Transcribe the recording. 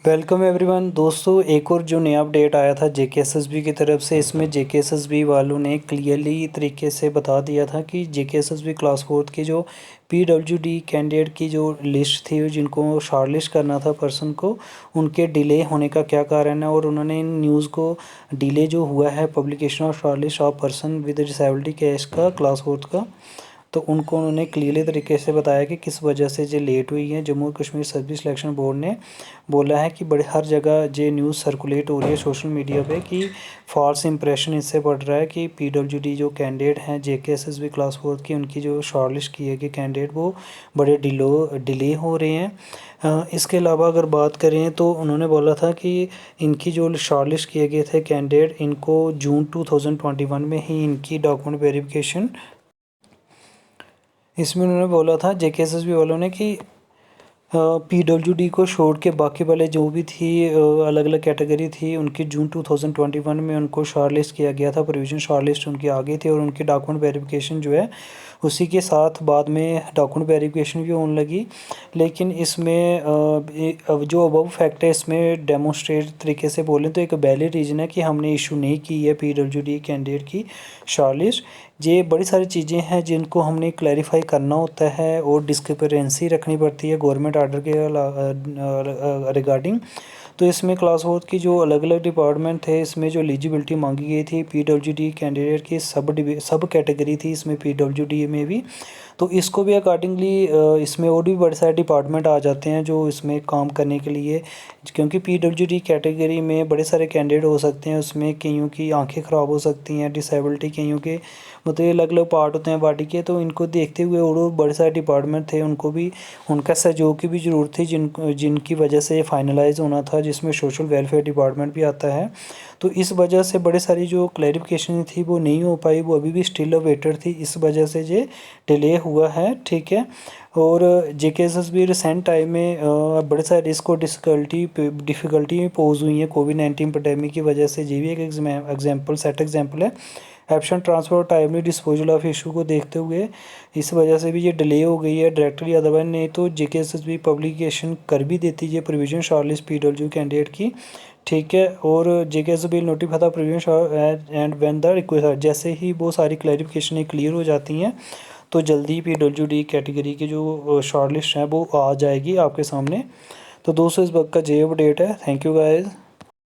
Welcome everyone दोस्तों, एक और जो नया अपडेट आया था जेकेएसएसबी की तरफ से। इसमें जेकेएसएसबी वालों ने क्लियरली तरीके से बता दिया था कि जेकेएसएसबी क्लास फोर्थ के जो पीडब्ल्यूडी कैंडिडेट की जो लिस्ट थी, जिनको शॉर्टलिस्ट करना था पर्सन को, उनके डिले होने का क्या कारण है। और उन्होंने इन न्यूज़ को डिले जो हुआ है publication of shortlist of person with disability case का क्लास फोर्थ का, तो उनको उन्होंने क्लियरली तरीके से बताया कि किस वजह से जो लेट हुई है। Jammu Kashmir service selection board ने बोला है कि बड़े हर जगह जो न्यूज़ सर्कुलेट हो रही है सोशल मीडिया पे कि फॉल्स इंप्रेशन इससे पड़ रहा है कि पीडब्ल्यूडी जो कैंडिडेट हैं जेकेएसएसबी क्लास फोर्थ की, उनकी जो शॉर्टलिस्ट किए गए कैंडिडेट वो बड़े डिले हो रहे हैं। इसके अलावा अगर बात करें तो उन्होंने बोला था कि इनकी जो शॉर्टलिस्ट किए गए थे कैंडिडेट, इनको जून 2021 में ही इनकी डॉक्यूमेंट वेरिफिकेशन, इसमें उन्होंने बोला था जेकेएसएसबी वालों ने कि पीडब्ल्यूडी को छोड़ के बाकी वाले जो भी थी अलग अलग कैटेगरी थी, उनकी जून 2021 में उनको शॉर्टलिस्ट किया गया था। प्रोविजन शॉर्टलिस्ट उनकी आ गई थी और उनकी डॉक्यूमेंट वेरिफिकेशन जो है उसी के साथ बाद में डॉक्यूमेंट वेरिफिकेशन भी होने लगी। लेकिन इसमें अब जो अबव फैक्ट है इसमें डेमोस्ट्रेट तरीके से बोलें तो एक वैलिड रीज़न है कि हमने इशू नहीं की है पीडब्ल्यूडी कैंडिडेट की शॉर्टलिस्ट। ये बड़ी सारी चीज़ें हैं जिनको हमने क्लैरिफाई करना होता है और डिस्क्रिपेंसी रखनी पड़ती है गवर्नमेंट आर्डर के रिगार्डिंग। तो इसमें क्लास फोर्थ की जो अलग अलग डिपार्टमेंट थे, इसमें जो एलिजिबिलिटी मांगी गई थी पीडब्ल्यूडी कैंडिडेट की सब कैटेगरी थी इसमें पीडब्ल्यूडी में भी, तो इसको भी अकॉर्डिंगली इसमें और भी बड़े सारे डिपार्टमेंट आ जाते हैं जो इसमें काम करने के लिए। क्योंकि पीडब्ल्यूडी कैटेगरी में बड़े सारे कैंडिडेट हो सकते हैं, उसमें कईयों की आंखें ख़राब हो सकती हैं, डिसेबिलिटी कईयों के मतलब अलग अलग पार्ट होते हैं बॉडी के, तो इनको देखते हुए और बड़े सारे डिपार्टमेंट थे, उनको भी उनका सहयोग की भी ज़रूरत थी जिनकी वजह से ये फाइनलाइज होना था, जिसमें सोशल वेलफेयर डिपार्टमेंट भी आता है। तो इस वजह से बड़े सारी जो क्लैरिफिकेशन थी वो नहीं हो पाई, वो अभी भी स्टिल अवेटेड थी, इस वजह से ये डिले हुआ है। ठीक है। और जेकेएसएसबी रिसेंट टाइम में बड़े सारे रिस्क और डिफ़िकल्टी पोज हुई है कोविड-19 पैंडेमिक की वजह से। ये भी एक एग्जाम्पल है। एब्सेंट ट्रांसफर और टाइमली डिस्पोजल ऑफ इशू को देखते हुए इस वजह से भी ये डिले हो गई है डायरेक्टली, अदरवाइज नहीं तो जेकेएसएसबी पब्लिकेशन कर भी देती है प्रोविजन शॉर्टलिस्ट पीडब्ल्यू कैंडिडेट की। ठीक है। और JKSSB notify the provision and when the request, जैसे ही वो सारी क्लैरिफिकेशन क्लियर हो जाती हैं तो जल्दी पीडब्ल्यूडी कैटेगरी की जो शॉर्टलिस्ट है वो आ जाएगी आपके सामने। तो दोस्तों इस वक्त का जे अपडेट है। Thank you guys.